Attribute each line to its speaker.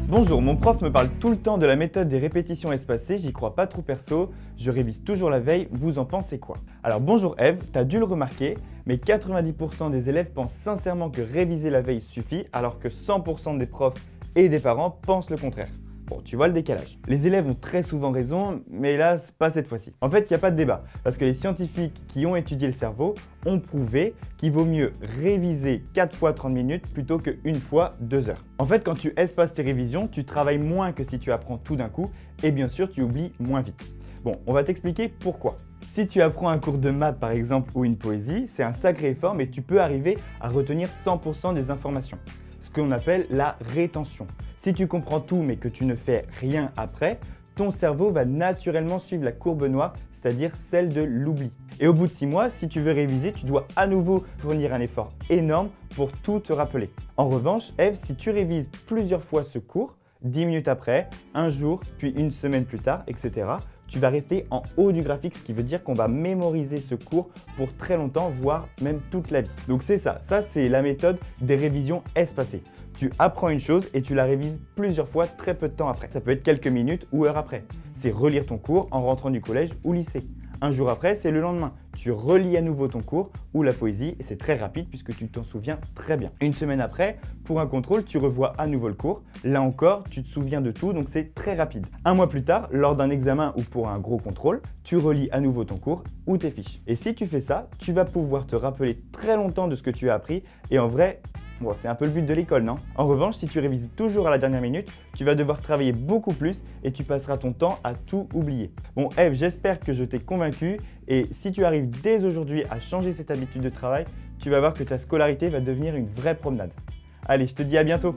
Speaker 1: Bonjour, mon prof me parle tout le temps de la méthode des répétitions espacées, j'y crois pas trop perso, je révise toujours la veille, vous en pensez quoi? Alors bonjour Eve, t'as dû le remarquer, mais 90% des élèves pensent sincèrement que réviser la veille suffit, alors que 100% des profs et des parents pensent le contraire. Bon, tu vois le décalage. Les élèves ont très souvent raison, mais hélas, pas cette fois-ci. En fait, il n'y a pas de débat, parce que les scientifiques qui ont étudié le cerveau ont prouvé qu'il vaut mieux réviser 4 fois 30 minutes plutôt qu'une fois 2 heures. En fait, quand tu espaces tes révisions, tu travailles moins que si tu apprends tout d'un coup, et bien sûr, tu oublies moins vite. Bon, on va t'expliquer pourquoi. Si tu apprends un cours de maths par exemple ou une poésie, c'est un sacré effort, mais tu peux arriver à retenir 100% des informations. Ce qu'on appelle la rétention. Si tu comprends tout mais que tu ne fais rien après, ton cerveau va naturellement suivre la courbe noire, c'est-à-dire celle de l'oubli. Et au bout de 6 mois, si tu veux réviser, tu dois à nouveau fournir un effort énorme pour tout te rappeler. En revanche, Eve, si tu révises plusieurs fois ce cours, 10 minutes après, un jour, puis une semaine plus tard, etc., tu vas rester en haut du graphique, ce qui veut dire qu'on va mémoriser ce cours pour très longtemps, voire même toute la vie. Donc c'est ça c'est la méthode des révisions espacées. Tu apprends une chose et tu la révises plusieurs fois très peu de temps après. Ça peut être quelques minutes ou heures après. C'est relire ton cours en rentrant du collège ou lycée. Un jour après, c'est le lendemain. Tu relis à nouveau ton cours ou la poésie et c'est très rapide puisque tu t'en souviens très bien. Une semaine après, pour un contrôle, tu revois à nouveau le cours. Là encore, tu te souviens de tout donc c'est très rapide. Un mois plus tard, lors d'un examen ou pour un gros contrôle, tu relis à nouveau ton cours ou tes fiches. Et si tu fais ça, tu vas pouvoir te rappeler très longtemps de ce que tu as appris et en vrai, bon, c'est un peu le but de l'école, non? En revanche, si tu révises toujours à la dernière minute, tu vas devoir travailler beaucoup plus et tu passeras ton temps à tout oublier. Bon, Eve, j'espère que je t'ai convaincu et si tu arrives dès aujourd'hui à changer cette habitude de travail, tu vas voir que ta scolarité va devenir une vraie promenade. Allez, je te dis à bientôt!